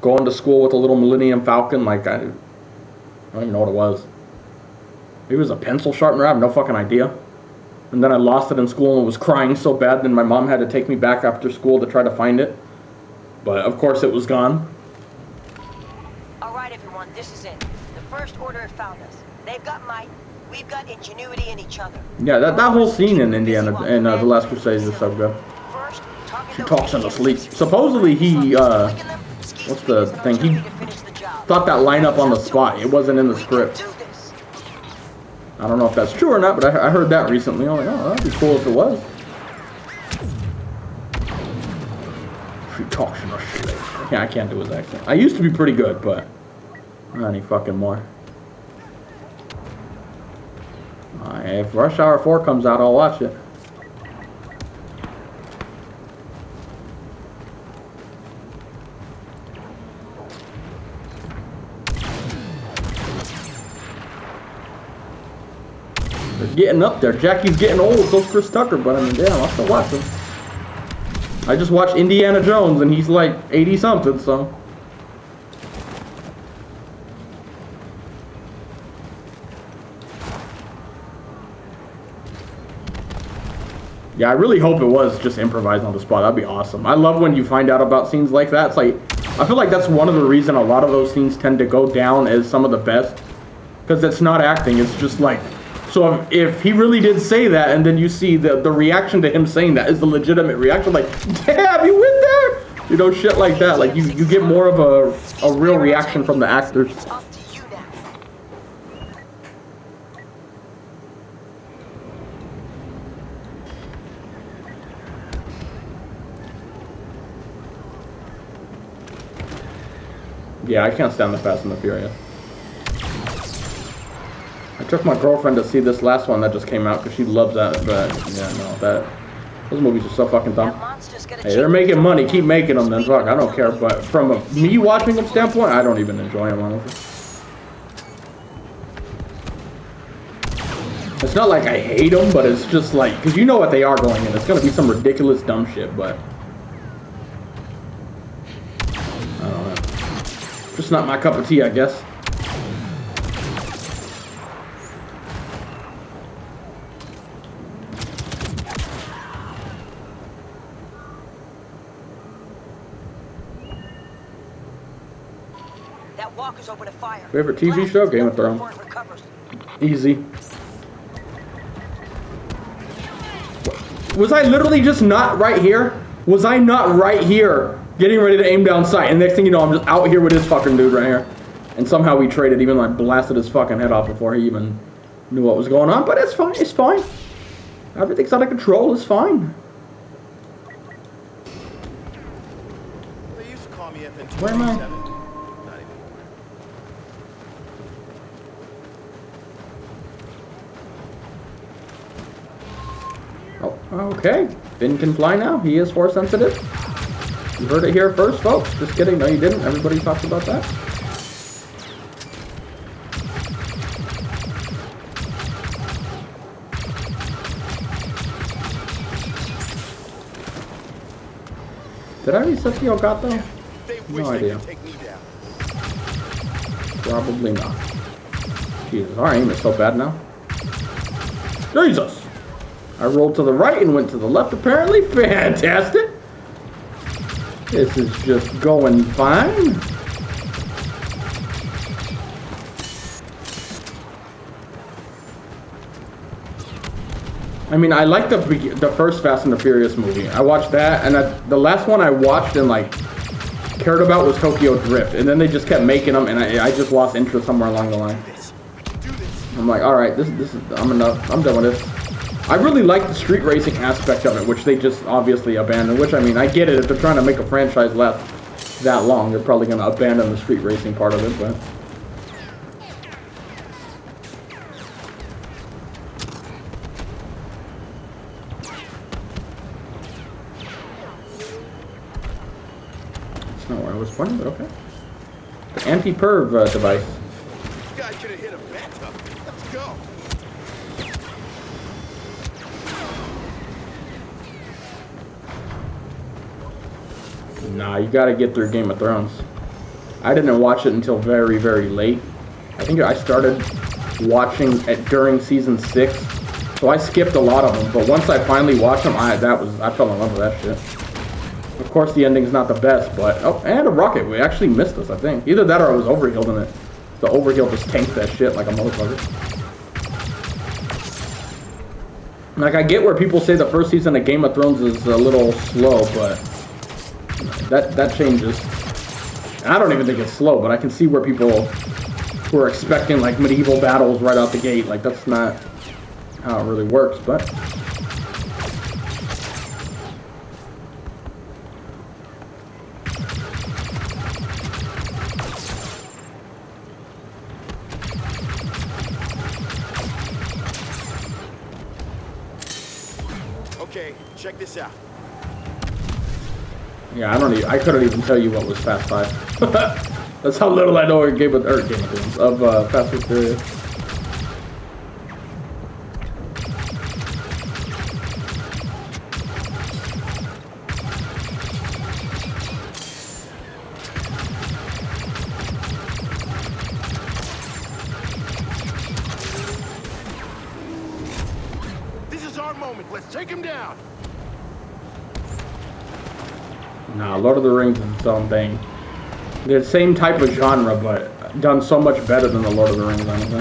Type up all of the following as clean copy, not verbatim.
going to school with a little Millennium Falcon. Like, I don't even know what it was. Maybe it was a pencil sharpener. I have no fucking idea. And then I lost it in school and was crying so bad. Then my mom had to take me back after school to try to find it. But of course it was gone. All right, everyone, this is it. The First Order have found us. They've got might. We've got ingenuity in each other. Yeah, that whole scene in Indiana in The Last Crusade is so good. She talks in the sleep. Supposedly he, what's the thing? He thought that line up on the spot. It wasn't in the script. I don't know if that's true or not, but I heard that recently. I'm like, oh, that'd be cool if it was. She talks in the sleep. Yeah, I can't do his accent. I used to be pretty good, but not any fucking more. If Rush Hour 4 comes out, I'll watch it. They're getting up there. Jackie's getting old, so's Chris Tucker, but I mean, damn, I'll still watch him. I just watched Indiana Jones, and he's like 80-something, so... Yeah, I really hope it was just improvised on the spot. That'd be awesome. I love when you find out about scenes like that. It's like, I feel like that's one of the reasons a lot of those scenes tend to go down as some of the best. Because it's not acting, it's just like... So if he really did say that, and then you see the reaction to him saying that is the legitimate reaction, like, damn, you went there? You know, shit like that. Like, you get more of a real reaction from the actors. Yeah, I can't stand the Fast and the Furious. I took my girlfriend to see this last one that just came out because she loves that, but yeah, no, those movies are so fucking dumb. Hey, they're making money, keep making them, then fuck, I don't care. But from a me watching them standpoint, I don't even enjoy them, honestly. It's not like I hate them, but it's just like, because you know what they are going in. It's going to be some ridiculous dumb shit, but... I don't know. Just not my cup of tea, I guess. That walker's open to fire. Favorite TV show? Game of Thrones. Easy. Was I literally just not right here? Was I not right here? Getting ready to aim down sight, and next thing you know, I'm just out here with this fucking dude right here. And somehow we traded, even though I blasted his fucking head off before he even knew what was going on. But it's fine, it's fine. Everything's out of control, it's fine. They used to call me FN Where am I? Not anymore. Oh, okay. Finn can fly now. He is force sensitive. You heard it here first, folks. Just kidding. No, you didn't. Everybody talked about that. Did I reset the Elgato? No idea. Probably not. Jesus, our aim is so bad now. Jesus! I rolled to the right and went to the left, apparently. Fantastic! This is just going fine. I mean, I like the first Fast and the Furious movie. I watched that, and the last one I watched and like cared about was Tokyo Drift, and then they just kept making them, and I just lost interest somewhere along the line. I'm like, all right, this is I'm enough. I'm done with this. I really like the street racing aspect of it, which they just obviously abandoned. Which, I mean, I get it. If they're trying to make a franchise last that long, they're probably going to abandon the street racing part of it, but... That's not where I was pointing, but okay. The anti-perv device. This guy should have hit a bathtub. Let's go. Nah, you gotta get through Game of Thrones. I didn't watch it until very, very late. I think I started watching it during season 6, so I skipped a lot of them. But once I finally watched them, I fell in love with that shit. Of course, the ending's not the best, but oh, and a rocket. We actually missed us, I think. Either that or I was overhealed in it. The overheal just tanked that shit like a motherfucker. Like, I get where people say the first season of Game of Thrones is a little slow, but that changes. And I don't even think it's slow, but I can see where people who are expecting like medieval battles right out the gate. Like, that's not how it really works, but Okay, check this out. yeah, I couldn't even tell you what was Fast 5. That's how little I know of Game of Thrones, of Fast and Furious. This is our moment. Let's take him down. Nah, Lord of the Rings is its own thing. They're the same type of genre, but done so much better than the Lord of the Rings, honestly.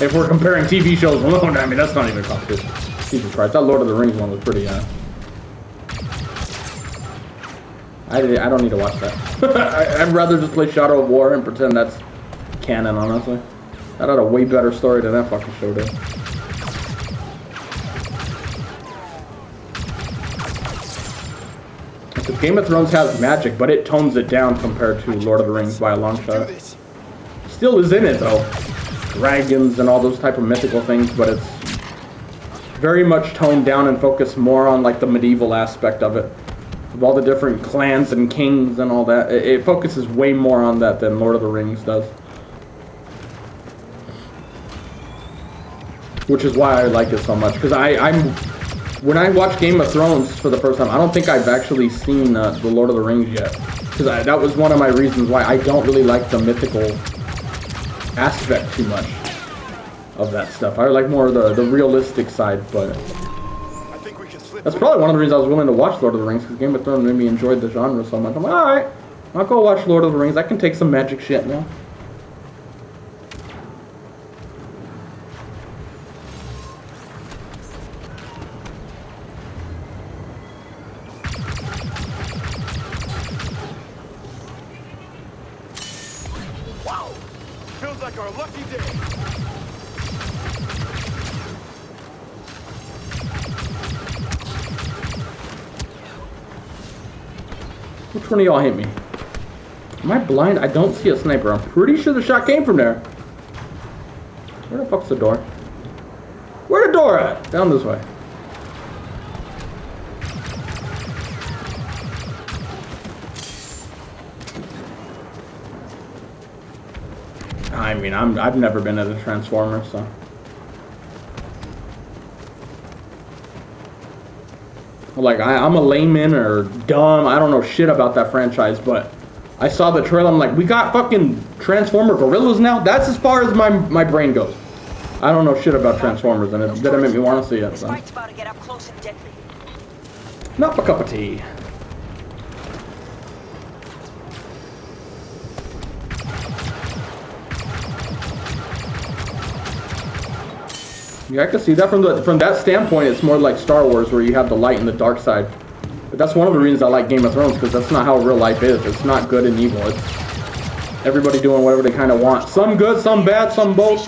If we're comparing TV shows alone, I mean, that's not even a competition. Jesus Christ, that Lord of the Rings one was pretty, I don't need to watch that. I'd rather just play Shadow of War and pretend that's canon, honestly. That had a way better story than that fucking show did. Because Game of Thrones has magic, but it tones it down compared to Lord of the Rings by a long shot. Still is in it, though. Dragons and all those type of mythical things, but it's very much toned down and focused more on like the medieval aspect of it. Of all the different clans and kings and all that. It focuses way more on that than Lord of the Rings does. Which is why I like it so much. Because when I watched Game of Thrones for the first time, I don't think I've actually seen the Lord of the Rings yet. Because that was one of my reasons why I don't really like the mythical aspect too much of that stuff. I like more of the realistic side, but that's probably one of the reasons I was willing to watch Lord of the Rings, because Game of Thrones made me enjoy the genre so much. I'm like, alright, I'll go watch Lord of the Rings. I can take some magic shit now. Wow! Feels like our lucky day. Which one of y'all hit me? Am I blind? I don't see a sniper. I'm pretty sure the shot came from there. Where the fuck's the door? Where the door at? Down this way. I mean, I've never been at a Transformer, so. Like, I'm a layman or dumb. I don't know shit about that franchise, but I saw the trailer. I'm like, we got fucking Transformer gorillas now? That's as far as my brain goes. I don't know shit about Transformers, and it didn't make me want to see it. So. Fight's about to get up close and deadly. Not my cup of tea. Yeah, I can see that from that standpoint. It's more like Star Wars, where you have the light and the dark side. But that's one of the reasons I like Game of Thrones, because that's not how real life is. It's not good and evil. It's everybody doing whatever they kind of want. Some good, some bad, some both.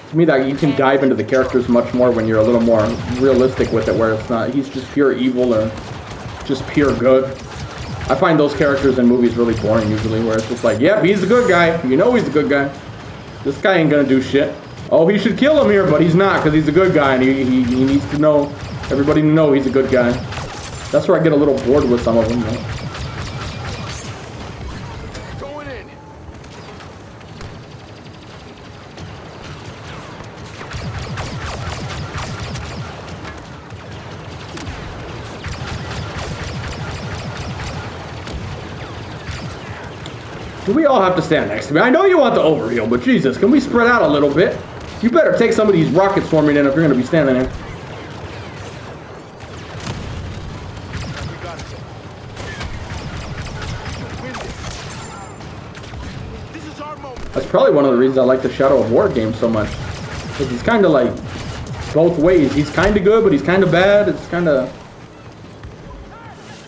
To me, that you can dive into the characters much more when you're a little more realistic with it, where it's not he's just pure evil or just pure good. I find those characters in movies really boring usually, where it's just like, yep, he's a good guy. You know he's a good guy. This guy ain't gonna do shit. Oh, he should kill him here, but he's not, because he's a good guy, and he needs to know, everybody to know he's a good guy. That's where I get a little bored with some of them, though. Going in. Do we all have to stand next to me? I know you want the overheal, but Jesus, can we spread out a little bit? You better take some of these rockets for me then if you're gonna be standing there. We got it. This is our moment. That's probably one of the reasons I like the Shadow of War game so much. Because he's kind of like both ways. He's kind of good, but he's kind of bad. It's kind of...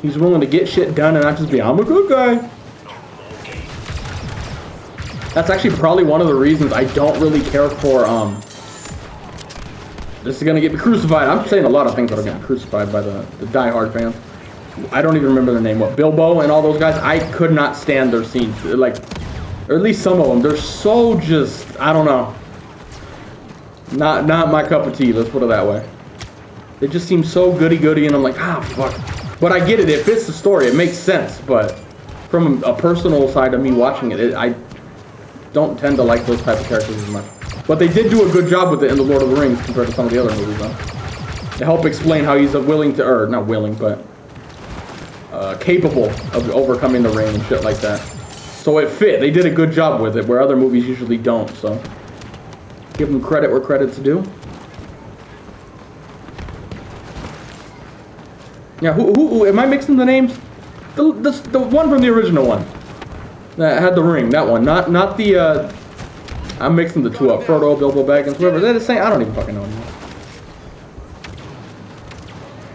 He's willing to get shit done and not just be, I'm a good guy. That's actually probably one of the reasons I don't really care for, this is going to get me crucified. I'm saying a lot of things that are getting crucified by the diehard fans. I don't even remember their name. What, Bilbo and all those guys? I could not stand their scenes. Like, or at least some of them. They're so just, I don't know. Not my cup of tea, let's put it that way. They just seem so goody-goody, and I'm like, ah, fuck. But I get it, it fits the story, it makes sense, but from a personal side of me watching it, I don't tend to like those type of characters as much. But they did do a good job with it in The Lord of the Rings compared to some of the other movies, though. To help explain how he's willing to, or not willing, but capable of overcoming the rain and shit like that. So it fit, they did a good job with it, where other movies usually don't, so. Give them credit where credit's due. Yeah, who am I mixing the names? The one from the original one. That had the ring, that one. Not the, I'm mixing the two up. Frodo, Bilbo Baggins, whoever. They're the same, I don't even fucking know anymore.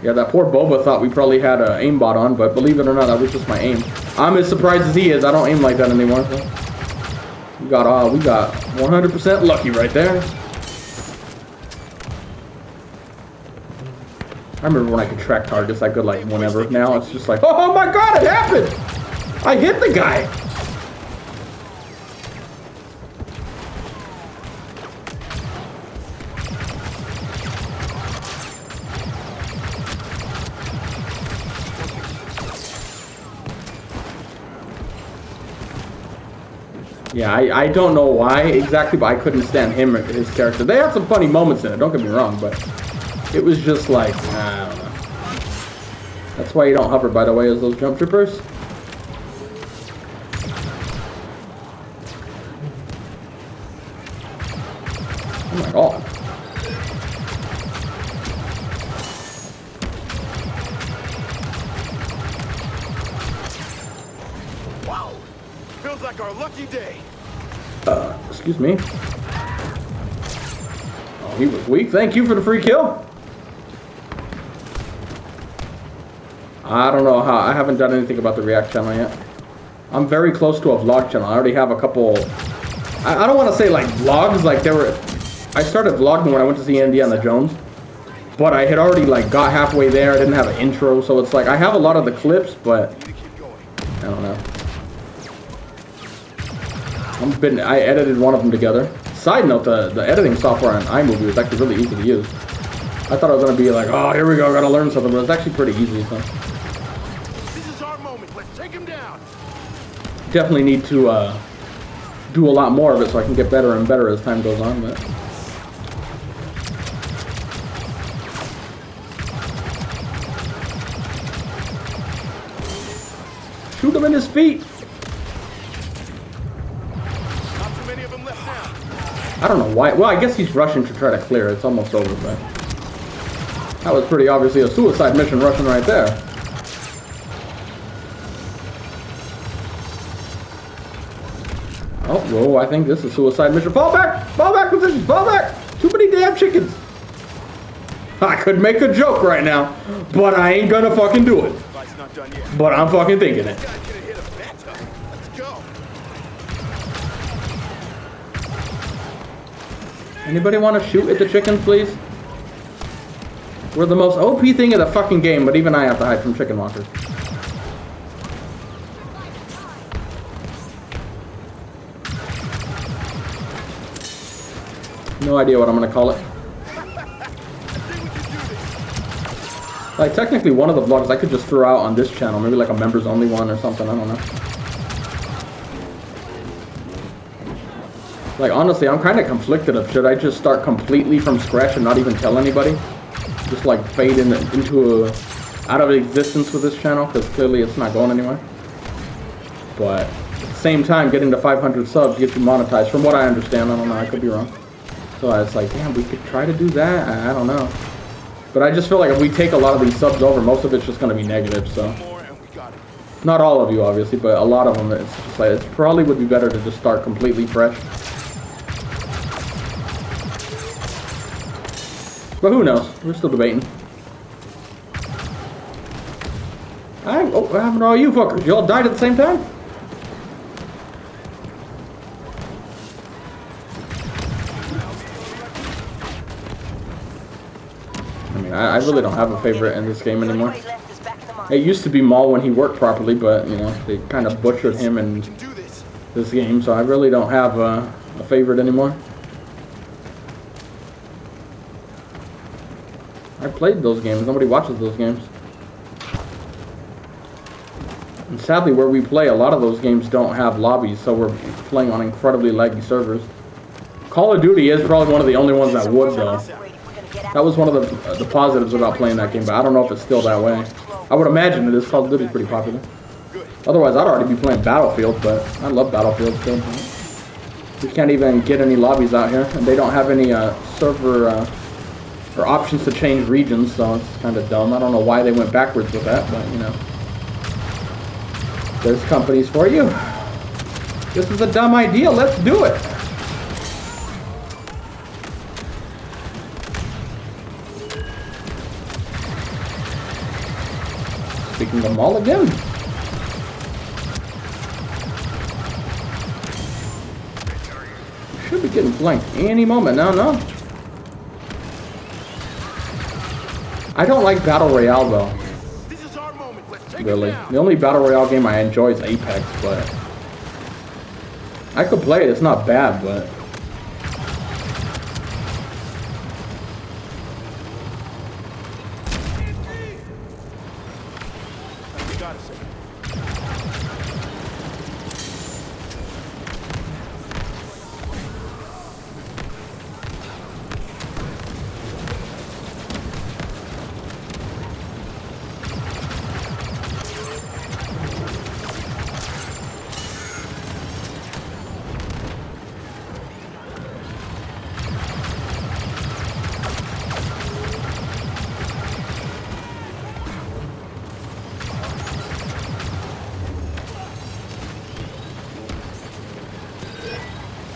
Yeah, that poor Boba thought we probably had a aimbot on, but believe it or not, that was just my aim. I'm as surprised as he is. I don't aim like that anymore, so. We got 100% lucky right there. I remember when I could track targets, I could like whenever. Now it's just like, oh my god, it happened! I hit the guy! Yeah, I don't know why exactly, but I couldn't stand him or his character. They had some funny moments in it, don't get me wrong, but it was just like, I don't know. That's why you don't hover, by the way, as those jump troopers. Oh my god. Wow. Feels like our lucky day. Excuse me. Oh, he was weak. Thank you for the free kill. I don't know how. I haven't done anything about the React channel yet. I'm very close to a vlog channel. I already have a couple. I don't want to say like vlogs. Like there were. I started vlogging when I went to see Indiana Jones, but I had already like got halfway there. I didn't have an intro, so it's like I have a lot of the clips, but I don't know. I edited one of them together. Side note, the editing software on iMovie was actually really easy to use. I thought I was gonna be like, oh, here we go, I gotta learn something, but it's actually pretty easy. So. This is our moment. Let's take him down. Definitely need to do a lot more of it so I can get better and better as time goes on. But shoot him in his feet. Not too many of them left now. I don't know why. Well, I guess he's rushing to try to clear it. It's almost over, but that was pretty obviously a suicide mission rushing right there. Oh, whoa, I think this is suicide mission. Fall back position, fall back. Too many damn chickens. I could make a joke right now, but I ain't gonna fucking do it. Fight's not done yet. But I'm fucking thinking it. Guy could have hit a bathtub. Let's go. Anybody want to shoot at the chickens, please? We're the most OP thing in the fucking game, but even I have to hide from chicken walkers. No idea what I'm gonna call it. Like, technically one of the vlogs I could just throw out on this channel, maybe like a members only one or something, I don't know. Like, honestly, I'm kind of conflicted of should I just start completely from scratch and not even tell anybody? Just like fade into out of existence with this channel, because clearly it's not going anywhere. But at the same time, getting to 500 subs gets you monetized. From what I understand, I don't know, I could be wrong. So I was like, damn, we could try to do that. I don't know. But I just feel like if we take a lot of these subs over, most of it's just going to be negative. So not all of you, obviously, but a lot of them. It's just like it probably would be better to just start completely fresh. But who knows? We're still debating. What happened to all you fuckers? You all died at the same time? I mean, I really don't have a favorite in this game anymore. It used to be Maul when he worked properly, but, you know, they kind of butchered him in this game, so I really don't have a favorite anymore. I played those games. Nobody watches those games. And sadly, where we play, a lot of those games don't have lobbies, so we're playing on incredibly laggy servers. Call of Duty is probably one of the only ones that would, though. That was one of the positives about playing that game, but I don't know if it's still that way. I would imagine it is. Call of Duty is pretty popular. Otherwise, I'd already be playing Battlefield, but I love Battlefield still. We can't even get any lobbies out here, and they don't have any server or options to change regions, so it's kind of dumb. I don't know why they went backwards with that, but, you know. There's companies for you. This is a dumb idea. Let's do it. Speaking of them all again. Should be getting flanked any moment now, no? I don't like Battle Royale though. Really. The only Battle Royale game I enjoy is Apex, but I could play it, it's not bad, but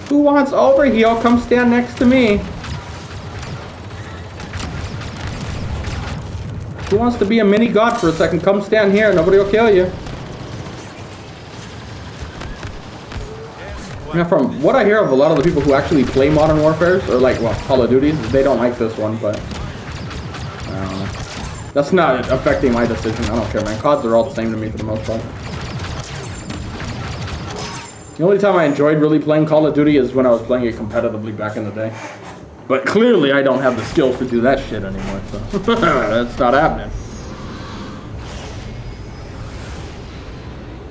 who wants overheal? Come stand next to me. Who wants to be a mini god for a second? Come stand here. Nobody will kill you. Now, from what I hear of a lot of the people who actually play Modern Warfare, or like, well, Call of Duty, they don't like this one, but I don't know. That's not affecting my decision. I don't care, man. CODs are all the same to me for the most part. The only time I enjoyed really playing Call of Duty is when I was playing it competitively back in the day. But clearly I don't have the skills to do that shit anymore, so that's not happening.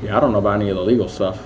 Yeah, I don't know about any of the legal stuff.